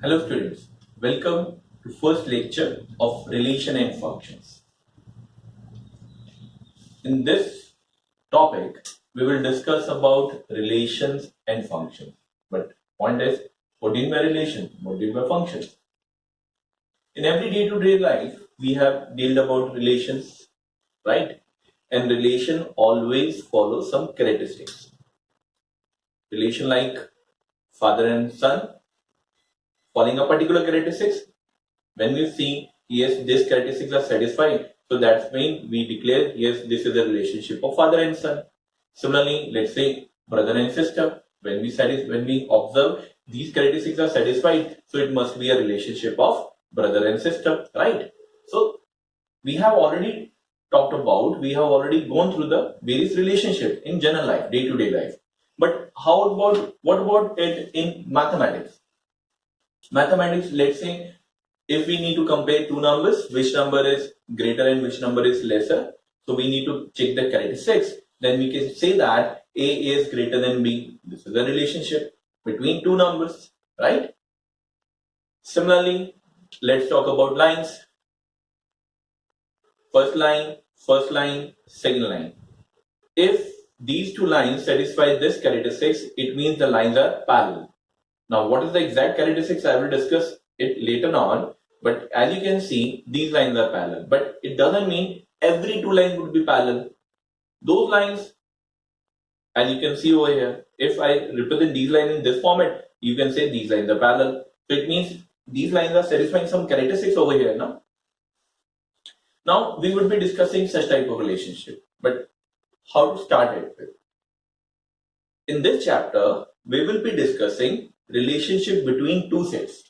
Hello students, welcome to first lecture of relation and functions. In this topic, we will discuss about relations and functions. But point is, what do you mean by relation? What do you mean by functions? In every day-to-day life, we have dealt about relations, right? And relation always follows some characteristics. Relation like father and son, following a particular characteristics. When we see yes, these characteristics are satisfied, so that's when we declare yes, this is a relationship of father and son. Similarly, let's say brother and sister. When we observe these characteristics are satisfied, so it must be a relationship of brother and sister, right? So we have already we have already gone through the various relationships in general life, day-to-day life. But what about it in mathematics? Mathematics, let's say if we need to compare two numbers, which number is greater and which number is lesser, so we need to check the characteristics. Then we can say that A is greater than B. This is a relationship between two numbers, right? Similarly, let's talk about lines. First line, second line. If these two lines satisfy this characteristics, it means the lines are parallel. Now, what is the exact characteristics? I will discuss it later on. But as you can see, these lines are parallel. But it doesn't mean every two lines would be parallel. Those lines, as you can see over here, if I represent these lines in this format, you can say these lines are parallel. So it means these lines are satisfying some characteristics over here. Now we would be discussing such type of relationship. But how to start it with? In this chapter, we will be discussing relationship between two sets.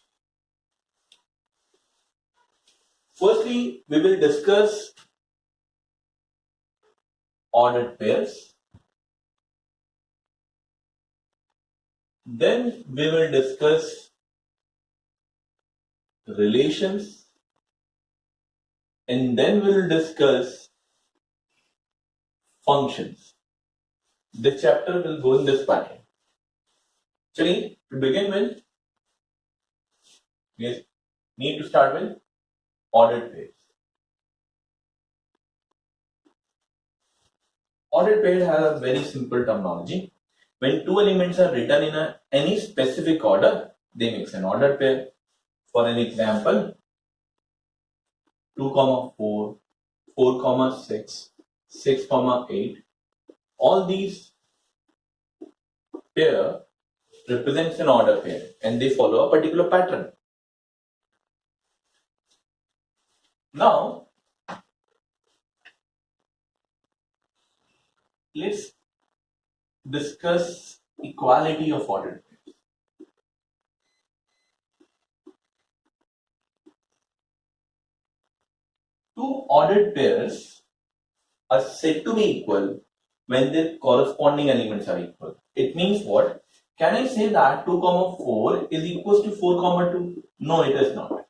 Firstly, we will discuss ordered pairs. Then we will discuss relations. And then we will discuss functions. This chapter will go in this pattern. Actually, to begin with, we need to start with ordered pairs. Ordered pair has a very simple terminology. When two elements are written in any specific order, they make an ordered pair. For an example, 2, 4, 4, 6, 6, 8. All these pair represents an order pair and they follow a particular pattern. Now, let's discuss equality of ordered pairs. Two ordered pairs are said to be equal when their corresponding elements are equal. It means what? Can I say that 2, 4 is equals to 4, 2? No, it is not.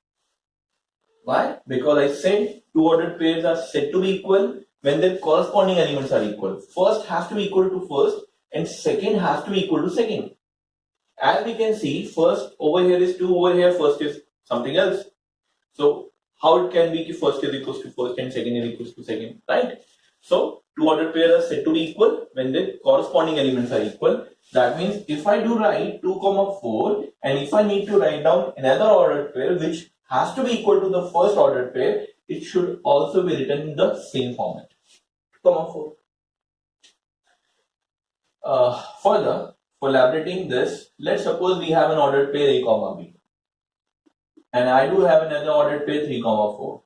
Why? Because I said two ordered pairs are said to be equal when their corresponding elements are equal. First has to be equal to first and second has to be equal to second. As we can see, first over here is 2, over here first is something else. So how it can be first is equals to first and second is equals to second, right? So two ordered pairs are said to be equal when the corresponding elements are equal. That means if I do write 2, 4 and if I need to write down another ordered pair which has to be equal to the first ordered pair, it should also be written in the same format. 2, 4. Further, for elaborating this, let's suppose we have an ordered pair A, B. And I do have another ordered pair 3, 4.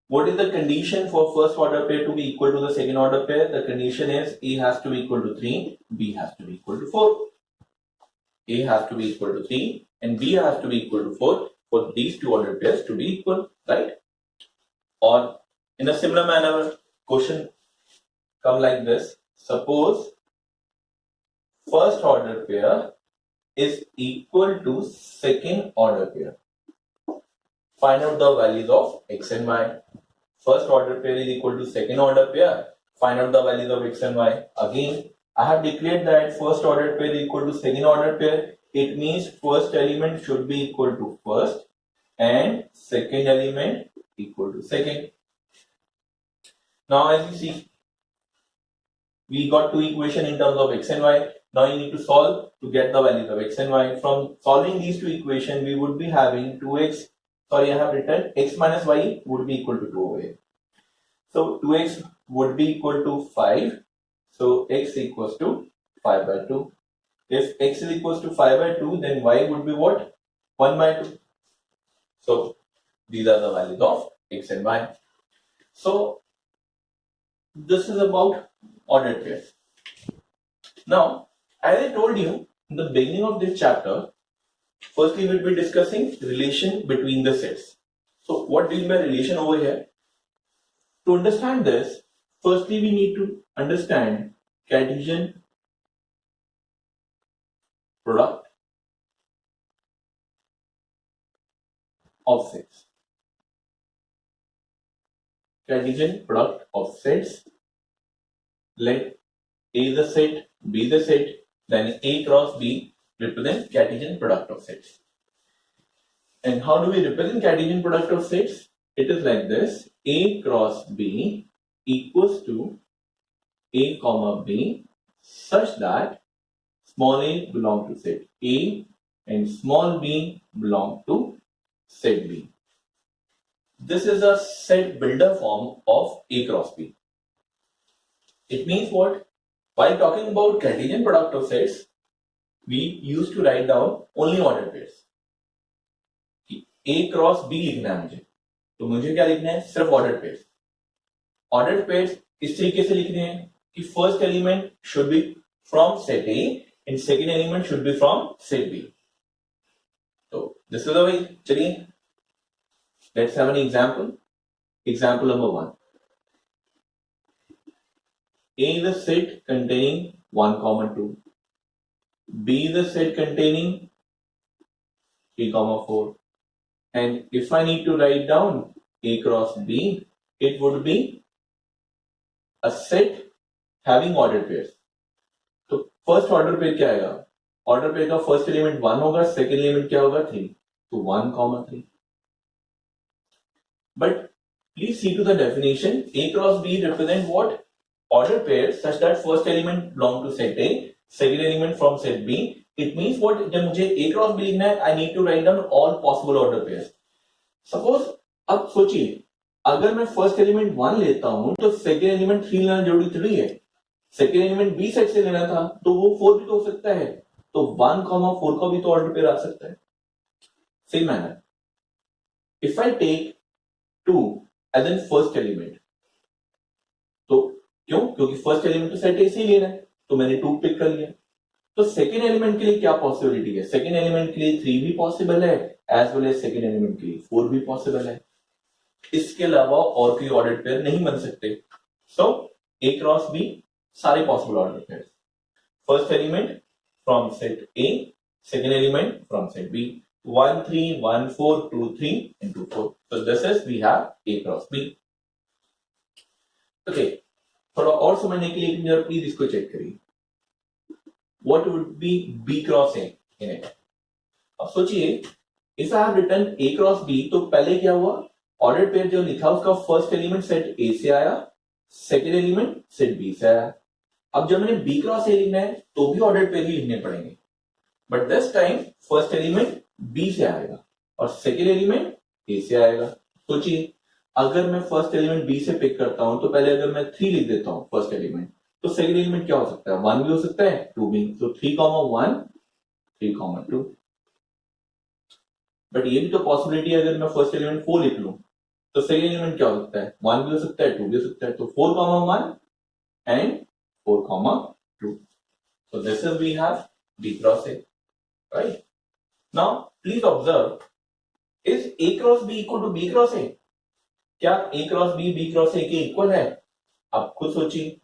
What is the condition for first order pair to be equal to the second order pair? The condition is A has to be equal to 3, B has to be equal to 4. A has to be equal to 3 and B has to be equal to 4 for these two ordered pairs to be equal, right? Or in a similar manner, question come like this. Suppose first order pair is equal to second order pair. Find out the values of x and y. First order pair is equal to second order pair. Find out the values of x and y. Again, I have declared that first order pair is equal to second order pair. it means first element should be equal to first and second element equal to second. Now as you see, we got two equations in terms of x and y. Now you need to solve to get the values of x and y. From solving these two equations, we would be having 2x, sorry I have written x minus y would be equal to 2 over here. So 2x would be equal to 5. So x equals to 5 by 2. If x is equals to 5 by 2, then y would be what? 1 by 2. So these are the values of x and y. So this is about ordered pairs. Now, as I told you in the beginning of this chapter, firstly we'll be discussing relation between the sets. So what do you mean by relation over here? To understand this, firstly we need to understand Cartesian product of sets. Cartesian product of sets. Let A is the set, B is the set, then A cross B represents Cartesian product of sets. And how do we represent Cartesian product of sets? It is like this: A cross B equals to A comma B such that small a belong to set A and small b belong to set B. This is a set builder form of A cross B. It means what? While talking about Cartesian product of sets, we used to write down only ordered pairs. A cross B लिखना है मुझे, तो मुझे क्या लिखना है? सिर्फ ordered pairs. Ordered pairs इस तरीके से लिखने हैं कि first element should be from set A and second element should be from set B. तो दिस इज द वे. चलिए let's have an example. Example number 1. A is a set containing 1, 2. B is a set containing 3, 4. And if I need to write down A cross B, it would be a set having ordered pairs. तो first order pair क्या आएगा? Order pair का first element 1 होगा, second element क्या होगा? 3. तो 1, 3. But please see to the definition. A cross B represent what? Order pair such that first element belong to set A, second element from set B. It means what? जब मुझे A cross B लिखना है, I need to write down all possible order pairs. Suppose अब सोचिए, अगर मैं first element 1 लेता हूं तो सेकेंड एलिमेंट 3 लेना जरूरी थोड़ी है. सेकेंड एलिमेंट B सेट से लेना था तो वो 4 भी तो हो सकता है. तो 1, 4 का भी तो ऑर्डर पेयर आ सकता है. Same manner, if I take 2 as an first element, तो क्यों? क्योंकि फर्स्ट एलिमेंट तो सेट ए से ही लेना है, तो मैंने 2 पिक कर लिया. तो सेकेंड एलिमेंट के लिए क्या पॉसिबिलिटी है? सेकेंड एलिमेंट के लिए 3 भी पॉसिबल है, as well as second element के लिए 4 भी पॉसिबल है. इसके अलावा और कोई ऑर्डर पेयर नहीं बन सकते. सो ए क्रॉस बी सारे possible order pair. First element from set A, second element from set B. 1, 3, 1, 4, 2, 3 and 2, 4. So this is we have A cross B. Okay. थोड़ा और समझने के लिए एक मिनट प्लीज इसको चेक करिए. What would be B cross A in it? अब सोचिए, if I have written A cross B, तो पहले क्या हुआ? ऑर्डर पेयर जो लिखा उसका फर्स्ट एलिमेंट सेट A से आया, सेकेंड एलिमेंट सेट B से आया. अब जब मैंने B क्रॉस A लिखना है तो भी ऑर्डर पेयर ही लिखने पड़ेंगे, but this time first element B से आएगा और सेकेंड एलिमेंट A से आएगा. सोचिए, अगर मैं फर्स्ट एलिमेंट B से पिक करता हूं तो पहले अगर मैं 3 लिख देता हूं फर्स्ट एलिमेंट, तो सेकेंड एलिमेंट क्या हो सकता है? 1 भी हो सकता है, 2 भी. तो 3, 1, 3, 2. बट ये भी तो पॉसिबिलिटी है, अगर मैं फर्स्ट एलिमेंट 4 लिख लूं तो सेकेंड एलिमेंट क्या हो सकता है? 1 भी हो सकता है, 2 भी हो सकता है. तो 4, 1 and 4, 2. So this is we have B cross A, right? Now please observe, is A cross B equal to B cross A? क्या A cross B B cross A के इक्वल है? आप खुद सोचिए.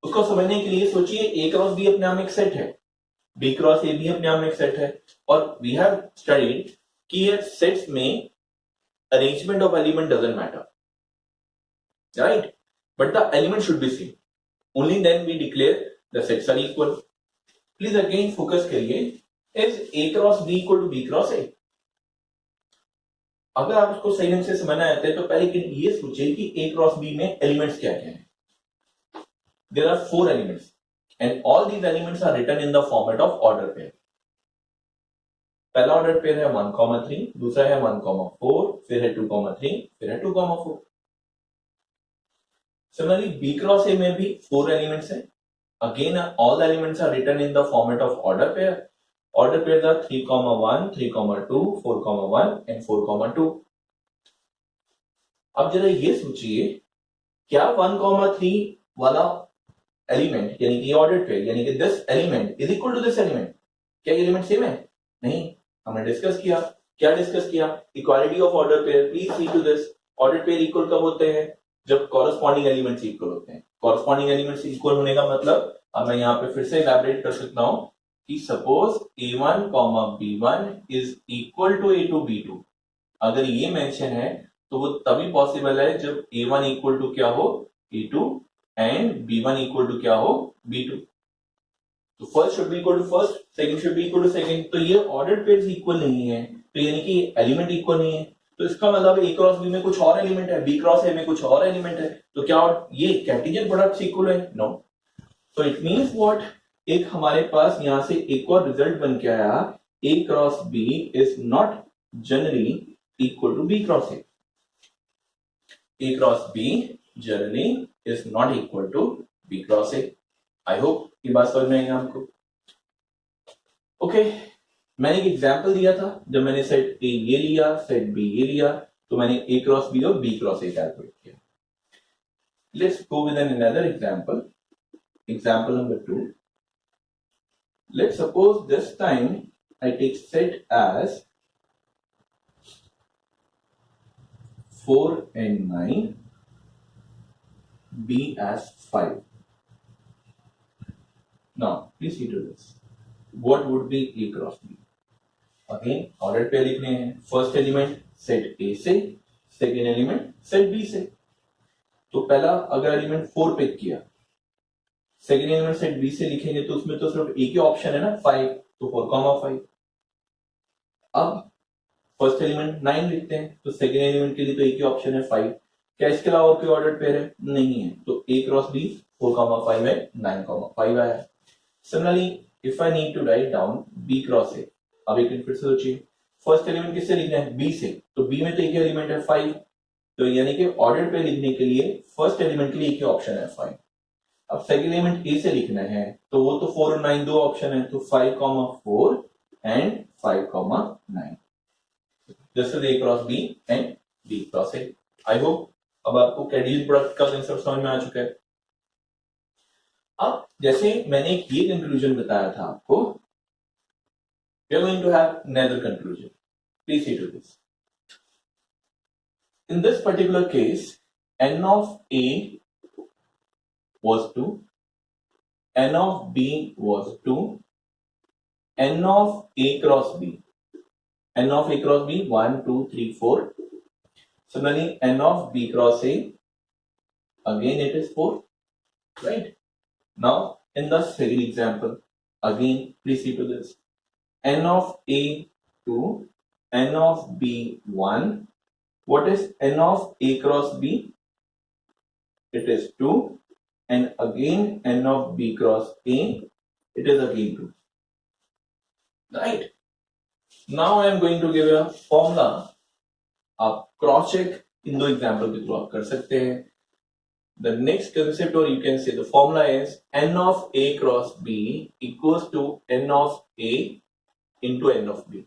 उसको समझने के लिए सोचिए, A cross B अपने आप में एक सेट है, B cross A भी अपने आप में एक सेट है, और we have studied कि ये सेट्स में arrangement of element doesn't matter, right? But the element should be same. Only then we declare the sets are equal. Please again focus करिए. Is A cross B equal to B cross A? अगर आप उसको सही ढंग से समझना चाहते हैं तो पहले ये सोचिए कि A क्रॉस B में एलिमेंट्स क्या क्या हैं. There are 4 elements and all these elements are written in the format of order pair. पहला ऑर्डर पेयर है 1,3, दूसरा है 1,4, फिर है 2,3, फिर है 2,4. Similarly, B cross A में भी 4 elements हैं. Again, all the elements are written in the format of order pair. Order pairs are 3,1, 3,2, 4,1 and 4,2. अब जरा ये सोचिए, क्या 1,3 वाला एलिमेंट यानी कि ऑर्डर पेयर यानी कि this element is equal to this element? क्या ये एलिमेंट सेम है? नहीं. हमने डिस्कस किया. क्या डिस्कस किया? Equality of order pair. Please see to this. Order pair equal कब होते हैं? जब कॉरेस्पॉन्डिंग एलिमेंट्स इक्वल होते हैं. कॉरेस्पॉन्डिंग एलिमेंट्स इक्वल होने का मतलब, अब मैं यहाँ पे फिर से इलैबोरेट कर सकता हूं कि suppose A1, B1 is equal to A2, B2. अगर ये मेंशन है तो वो तभी पॉसिबल है जब A1 इक्वल टू क्या हो? A2 and B1 equal to क्या हो? B2. तो first should be equal to first, second should be equal to second. तो ये ऑर्डर पेयर्स इक्वल नहीं है, तो यानी कि एलिमेंट इक्वल नहीं है. तो इसका मतलब A क्रॉस B में कुछ और एलिमेंट है, B क्रॉस A में कुछ और एलिमेंट है. तो क्या ये कार्टेशियन प्रोडक्ट इक्वल है? नो. तो इट मींस व्हाट, एक हमारे पास यहां से एक और रिजल्ट बन के आया, A cross B is not generally equal to B cross A. A cross B generally is not equal to B cross A. I hope ये बात समझ में आई आपको. ओके, मैंने एक एग्जांपल दिया था. जब मैंने सेट A ये लिया, सेट B ये लिया, तो मैंने A क्रॉस B और B क्रॉस A कैलकुलेट किया. Let's go with an another example. Example number 2. Let's suppose this time I take set as 4 and 9, B as 5. Now, please see to this. What would be A cross B? Again, ordered pair लिखने हैं. First element set A से, second element set B से. तो पहला अगर element 4 pick किया, second element set B से लिखेंगे तो उसमें तो सिर्फ एक ही ऑप्शन है ना 5, तो 4,5. अब फर्स्ट एलिमेंट 9 लिखते हैं तो सेकेंड एलिमेंट के लिए तो एक ही ऑप्शन है 5. क्या इसके अलावा कोई ऑर्डर पेयर है? नहीं है. तो A क्रॉस B 4,5 है, 9,5 आया. Similarly if I need to write down B cross A, अब एक फिर से सोचिए, फर्स्ट एलिमेंट किससे लिखना है? B से. तो B में तो एक ही एलिमेंट है 5, तो यानी कि ऑर्डर पेयर लिखने के लिए फर्स्ट एलिमेंट के लिए एक ही ऑप्शन है 5. अब सेकेंड एलिमेंट A से लिखना है तो वो तो 4 और 9 दो ऑप्शन है, तो 5,4 and 5,9. This is A cross B and B cross A. I hope अब आपको कार्टेशियन प्रोडक्ट का कंसेप्ट समझ में आ चुका है. अब जैसे मैंने एक ये कंक्लूजन बताया था आपको, we are going to have another conclusion. Please see to this. In this particular case n of A was 2, n of B was 2, n of A cross B, n of A cross B 1, 2, 3, 4. Similarly, n of B cross A, again it is 4, right? Now, in the second example, again please see to this. N of A 2, n of B 1. What is n of A cross B? It is 2. And again n of B cross A, it is again 2. Right? Now I am going to give you a formula. आप cross check in दो example के through आप कर सकते हैं. The next concept, or you can say the formula, is n of A cross B equals to n of A into n of B.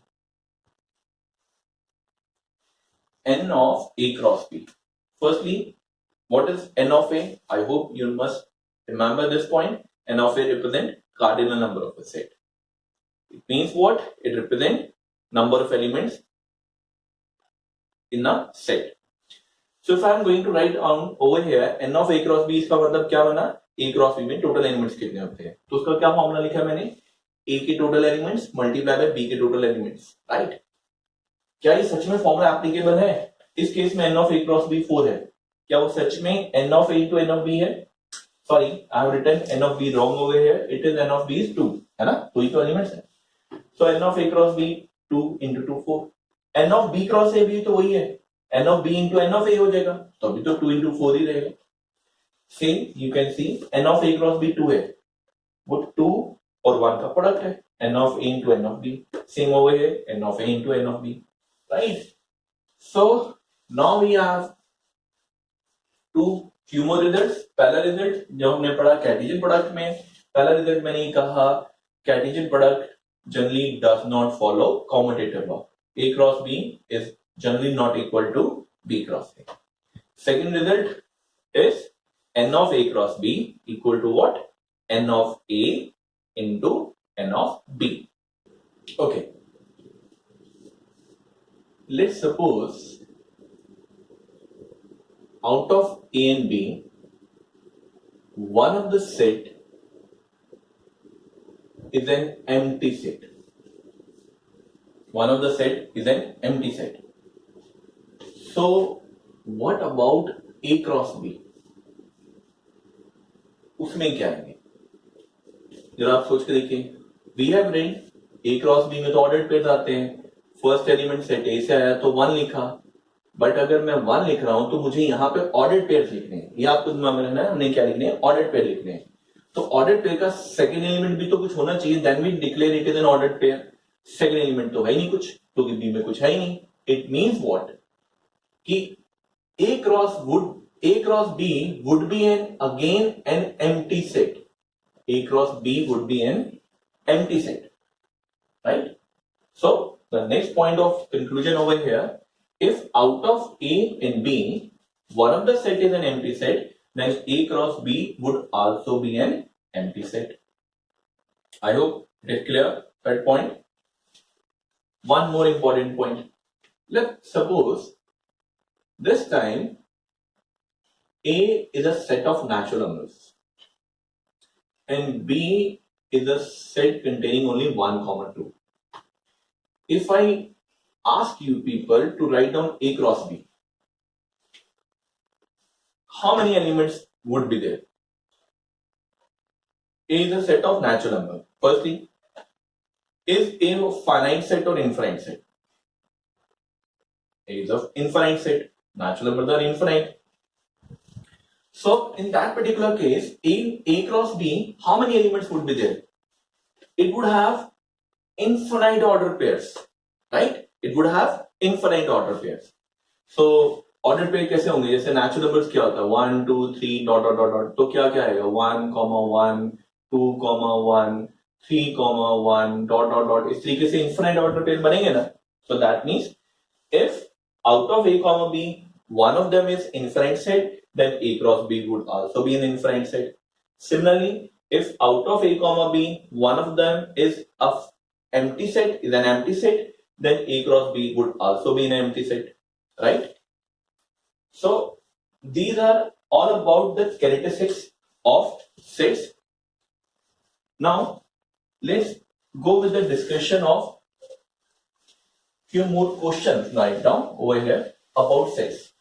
N of A cross B. Firstly, what is n of A? I hope you must remember this point. N of A represent cardinal number of a set. It means what? It represents number of elements in a set. So if I am going to write down over here n of A cross B, इसका मतलब क्या बना? A cross B में total elements कितने होते हैं? तो उसका क्या फॉर्मूला लिखा है मैंने? A के total elements multiply by B के टोटल एलिमेंट्स. राइट? क्या ये सच में फॉर्मूला एप्लीकेबल है? इस केस में n of A cross B 4 है. क्या वो सच में n of A to n of B है? Sorry, I have written n of B wrong over here. It is n of B is 2, है ना? 2 ही तो एलिमेंट्स है. So n of a cross b 2 into 2 4. n of b cross a भी तो वही है, n of b into n of a हो जाएगा, तो अभी तो 2 into 4 ही रहेगा. Same you can see n of a cross b 2 है, वो 2 और 1 का प्रोडक्ट है, n of a into n of b. Same over here, n of a into n of b, right? So now we have two few more results. पहला result जो हमने पढ़ा Cartesian product में, पहला रिजल्ट मैंने कहा Cartesian product generally does not follow commutative law. A cross B is generally not equal to B cross A. Second result is n of A cross B equal to what? N of A into n of B. Okay. Let's suppose out of A and B, one of the set is an empty set. One of the set is an empty set. So what about A cross B? उसमें क्या आएंगे? जरा आप सोच के देखिए. We have read A cross B में तो ऑर्डर्ड पेयर्स आते हैं. फर्स्ट एलिमेंट सेट A से आया तो 1 लिखा. बट अगर मैं 1 लिख रहा हूं तो मुझे यहाँ पे ऑर्डर्ड पेयर्स लिखने हैं. ये आपको दिमाग में रखना है, हमने क्या लिखने हैं? ऑर्डर्ड पेयर लिखने हैं. तो ऑर्डर्ड पेयर का सेकंड एलिमेंट भी तो कुछ होना चाहिए, then we declare it is an ordered pair. Second element तो है ही नहीं कुछ, क्योंकि बी में कुछ है ही नहीं. इट मींस व्हाट कि A cross B would be again an empty set. A cross B would be an empty set, right? So the next point of conclusion over here, if out of A and B one of the set is an empty set, then A cross B would also be an empty set. I hope it is clear, that point. One more important point. Let's suppose this time A is a set of natural numbers and B is a set containing only 1, 2. If I ask you people to write down A cross B, how many elements would be there? A is a set of natural number. Firstly, is A a finite set or infinite set? A is of infinite set. Natural numbers are infinite. So in that particular case, A cross B, how many elements would be there? It would have infinite order pairs, right? It would have infinite order pairs. So order pair कैसे होंगे? जैसे natural numbers क्या होता है? 1, 2, 3 dot dot dot dot. तो क्या क्या आएगा? 1, 1, 2, 1, 3, 1 dot dot dot. इस तरीके से infinite order pair बनेंगे ना? So that means if out of A comma B one of them is infinite set, then A cross B would also be an infinite set. Similarly, if out of A comma B one of them is an empty set, then A cross B would also be an empty set, right? So these are all about the characteristics of sets. Now let's go with the discussion of few more questions right down over here about sets.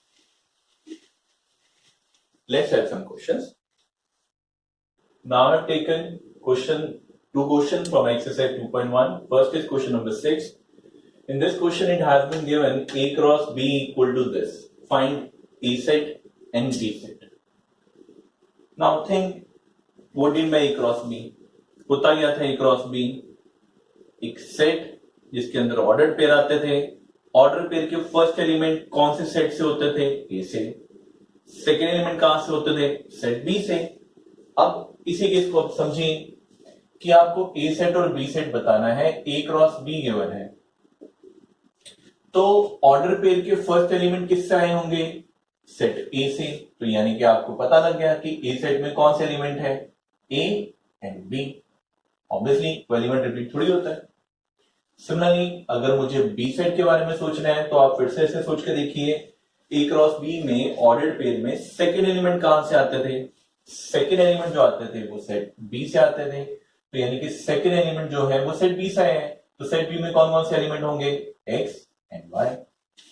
Let's have some questions. Now I have taken two questions from exercise 2.1. First is question number 6. In this question it has been given A cross B equal to this. Find A set and B set. Now think, what did by A cross B? होता क्या था A cross B? एक set जिसके अंदर ordered pair आते थे. Order pair के first element कौन से सेट से होते थे? ए से. सेकेंड एलिमेंट कहां से होते थे? सेट बी से. अब इसी केस को आप समझिए कि आपको ए सेट और बी सेट बताना है. ए क्रॉस बी गिवन है, तो ऑर्डर पेयर के फर्स्ट एलिमेंट किससे आए होंगे? सेट ए से. तो यानी कि आपको पता लग गया कि ए सेट में कौन से एलिमेंट है? A and B. Obviously element repeat थोड़ी होता है. सिमिलरली अगर मुझे बी सेट के बारे में सोचना है तो आप फिर से ऐसे सोच के देखिए. ए क्रॉस बी में ऑर्डर्ड पेयर में सेकेंड एलिमेंट कहां से आते थे? सेकेंड एलिमेंट जो आते थे वो सेट बी से आते थे. तो यानी कि सेकेंड एलिमेंट जो है वो सेट बी से आए हैं. तो सेट बी में कौन कौन से एलिमेंट होंगे? X and Y.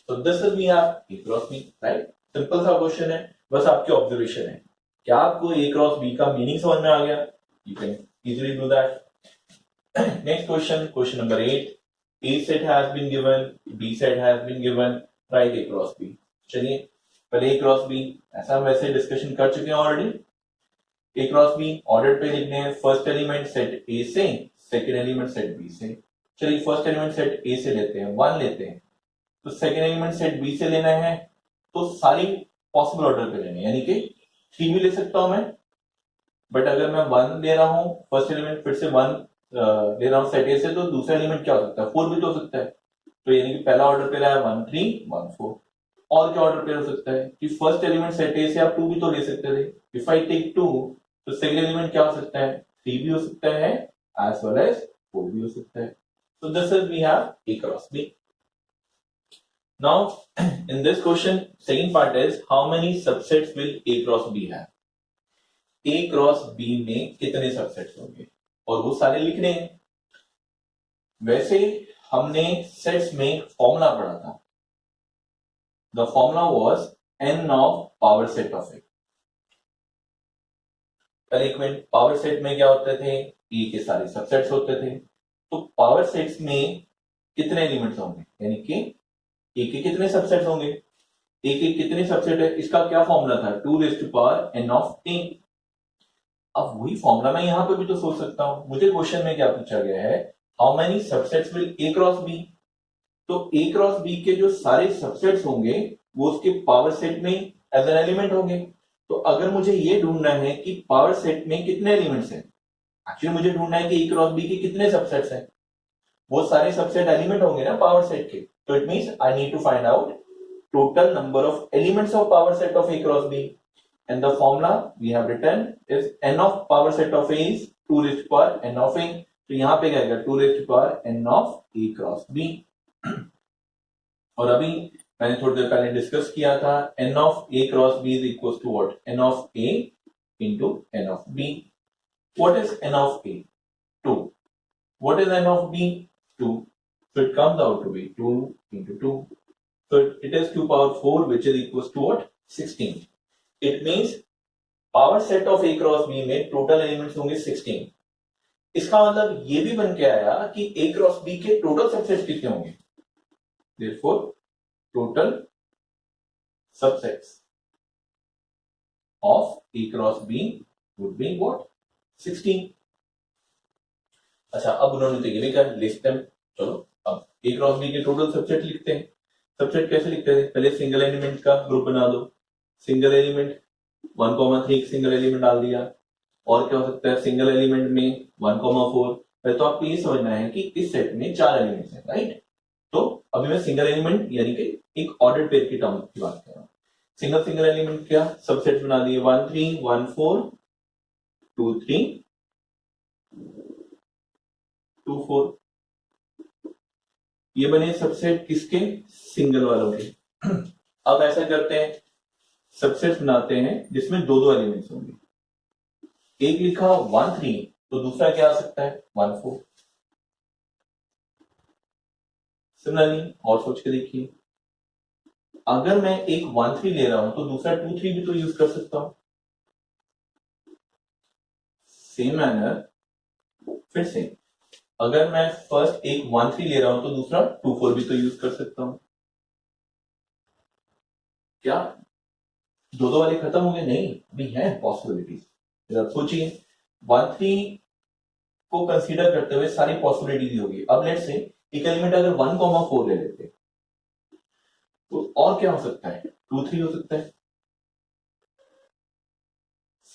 तो this will be A cross B, right? Simple सा क्वेश्चन है, बस आपकी ऑब्जर्वेशन है. क्या आपको ए क्रॉस बी का मीनिंग समझ में आ गया? You can easily do that. Next question, question number 8. A set has been given, B set has been given, write A cross B. चलिए पहले A cross B ऐसा हम वैसे डिस्कशन कर चुके हैं already. A cross B order पे लिखने हैं. फर्स्ट एलिमेंट सेट A से, सेकंड एलिमेंट सेट B से. चलिए फर्स्ट एलिमेंट सेट A से लेते हैं, 1 लेते हैं. तो सेकंड एलिमेंट सेट B से लेना है, तो सारी पॉसिबल ऑर्डर पे लेने, यानी कि 3 भी ले सकता हूं मैं. बट अगर मैं 1 ले रहा हूं, फर्स्ट एलिमेंट फिर से 1 ले रहा हूं सेट ए से, तो दूसरा एलिमेंट क्या हो सकता है, 4 भी तो हो सकता है. तो यानी कि पहला ऑर्डर पे रहा है 1 3 1 4. और क्या ऑर्डर पे हो सकता है कि फर्स्ट एलिमेंट सेट ए से आप 2 भी तो ले सकते थे. इफ आई टेक 2, तो सेकंड एलिमेंट क्या हो सकता है, 3 भी हो सकता है एज वेल एज 4 भी हो सकता है. So this is we have A cross B. Now in this question, second part is how many subsets will A cross B have? A cross B में कितने सबसेट्स होंगे और वो सारे लिखने हैं. वैसे हमने सेट्स में फॉर्मूला पढ़ा था. The formula was n of power set of A. Minute, power set में क्या होते थे, ए के सारे सबसेट्स होते थे. तो पावर सेट्स में कितने एलिमेंट्स होंगे, यानी कि ए के कितने सबसेट्स होंगे, ए के कितने सबसेट है, इसका क्या फॉर्मूला था, 2 n ऑफ ए. अब वही फॉर्मूला मैं यहां पे भी तो सोच सकता हूं. मुझे क्वेश्चन में क्या पूछा गया है, how many subsets will A cross B. तो ए क्रॉस बी के जो सारे सबसेट्स होंगे वो उसके पावर सेट में एज एन एलिमेंट होंगे. तो अगर मुझे ये ढूंढना है कि पावर सेट में कितने एलिमेंट्स हैं, एक्चुअली मुझे ढूंढना है कि ए क्रॉस बी के कितने सबसेट्स हैं. वो सारे सबसेट एलिमेंट होंगे ना पावर सेट के. तो it means I need to find out total number of elements of power set of A cross B. And the formula we have written is n of power set of A is 2 raised to power n of A. तो यहां पे क्या आएगा, 2 raised to power n of A cross B. और अभी मैंने थोड़ी देर पहले डिस्कस किया था, n of A cross B is equals to what, n of A into n of B. What is n of A? 2. What is n of B? 2. So it comes out to be 2 into 2. So it is 2 power 4 which is equals to what, 16. It means power set of A cross B में total elements होंगे 16. इसका मतलब ये भी बन के आया कि ए क्रॉस बी के टोटल सबसेट्स कितने होंगे. Therefore total subsets of A cross B would be what, 16. अच्छा, अब उन्होंने तो ये भी कर लिस्ट देम. चलो अब ए क्रॉस बी के टोटल सबसेट लिखते हैं. सबसेट कैसे लिखते थे, पहले सिंगल एलिमेंट का ग्रुप बना दो. सिंगल एलिमेंट 1,3 सिंगल एलिमेंट डाल दिया. और क्या हो सकता है सिंगल एलिमेंट में 1,4. पहले तो आपको ये समझना है कि इस सेट में 4 एलिमेंट्स हैं, राइट. तो अभी मैं सिंगल एलिमेंट यानी कि एक ऑर्डर पेयर की टर्म की बात कर रहा हूं. सिंगल सिंगल एलिमेंट क्या सबसेट बना दिए, 1 3 1 4 2 3 2 4. ये बने सबसेट किसके, सिंगल वालों के. अब ऐसा करते हैं, सबसेट बनाते हैं जिसमें दो दो एलिमेंट्स होंगे. एक लिखा 1 3, तो दूसरा क्या आ सकता है 1 4. सिमिलरली और सोच के देखिए, अगर मैं एक 1 3 ले रहा हूं तो दूसरा 2 3 भी तो यूज कर सकता हूं. सेम मैनर फिर से, अगर मैं फर्स्ट एक 1 3 ले रहा हूं तो दूसरा 2 4 भी तो यूज कर सकता हूं. क्या दो दो वाले खत्म हो गए, नहीं, अभी है पॉसिबिलिटीज. सोचिए 1 3 को कंसीडर करते हुए सारी पॉसिबिलिटीज होगी. अब लेट्स से एक एलिमेंट अगर 1,4 ले लेते तो और क्या हो सकता है, 2 3 हो सकता है.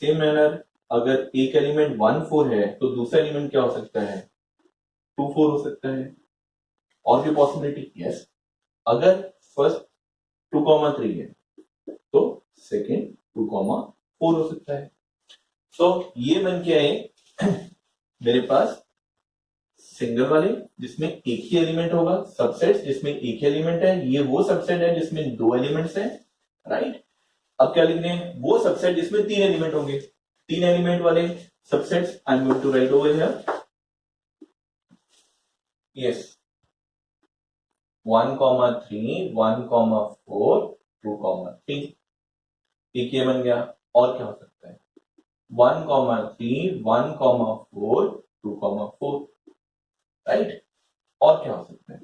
सेम मैनर अगर एक एलिमेंट 1 4 है तो दूसरा एलिमेंट क्या हो सकता है, 2 4 हो सकता है. और भी पॉसिबिलिटी, यस, अगर फर्स्ट 2,3 है तो सेकेंड 2,4 हो सकता है. तो ये बन के आए मेरे पास सिंगल वाले जिसमें एक ही एलिमेंट होगा, सबसेट जिसमें एक ही एलिमेंट है, ये वो सबसेट है जिसमें 2 एलिमेंट्स हैं, राइट. अब क्या लिखने हैं, वो सबसेट जिसमें 3 एलिमेंट होंगे. 3 एलिमेंट वाले subsets I am going to write over here. Yes, 1 3 1 4 2 3. एक ये बन गया. और क्या हो सकता है, 1 3 1 4 2 4. राइट। और क्या हो सकता है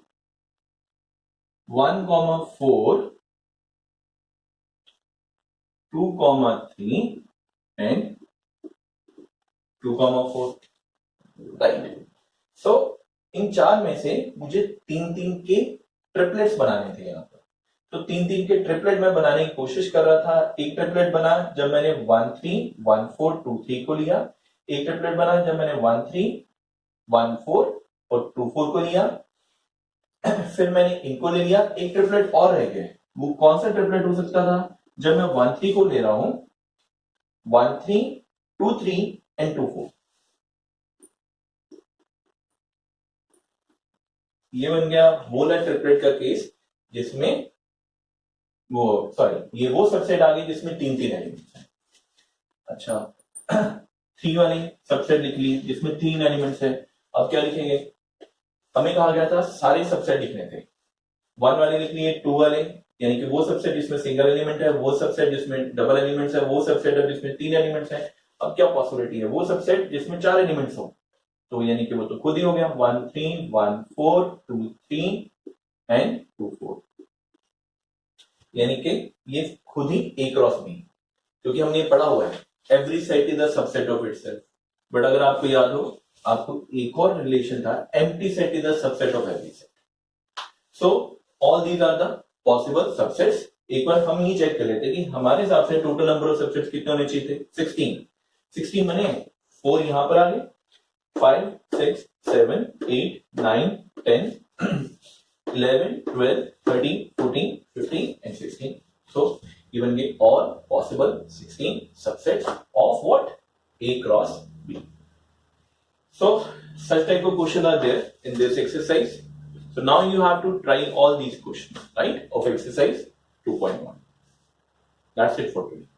1,4 2,3 एंड 2,4 राइट। सो इन चार में से मुझे तीन तीन के ट्रिपलेट्स बनाने थे यहाँ पर, तो तीन तीन के ट्रिपलेट मैं बनाने की कोशिश कर रहा था। एक ट्रिपलेट बना जब मैंने 1 3 1 4 2 3 को लिया, एक ट्रिपलेट बना जब मैंने 1 3 1 4 और 2 4 को लिया, फिर मैंने इनको ले लिया, एक ट्रिपलेट और रह गया। वो कौन सा ट्रिपलेट हो सकता था जब मैं 1 3 को ले रहा हूं 1 3 2 3 एंड 2 4, ये बन गया मोलर ट्रिपलेट का केस जिसमें वो सॉरी ये वो सबसेट आ गई जिसमें तीन तीन एलिमेंट्स हैं। अच्छा 3 वाली सबसेट लिख ली जिसमें 3 एलिमेंट्स है। अब क्या लिखेंगे, हमें कहा गया था सारे सबसेट लिखने थे। 1 वाले लिख लिए, 2 वाले यानी कि वो सबसेट जिसमें सिंगल एलिमेंट है, वो सबसेट जिसमें डबल एलिमेंट्स है, वो सबसेट है जिसमें 3 एलिमेंट्स है। अब क्या पॉसिबिलिटी है, वो सबसेट जिसमें 4 एलिमेंट्स हो, तो यानी कि वो तो खुद ही हो गया 1 3 1 4 2 3 एंड 2 4, यानी कि ये खुद ही A क्रॉस B, क्योंकि हमने ये पढ़ा हुआ है every set is the subset of itself. But अगर आपको याद हो, आपको एक और रिलेशन था empty set is the subset of every set. So all these are the possible subsets. एक बार हम ये चेक कर लेते कि हमारे हिसाब से टोटल नंबर ऑफ सबसेट्स कितने होने चाहिए थे 16 बने, 4 यहां पर आ गए, 5 6 7 8 9 10 11 12 13 14 15 and 16. So even get all possible 16 subsets of what? A cross B. So such type of questions are there in this exercise. So now you have to try all these questions, right, of exercise 2.1. That's it for today.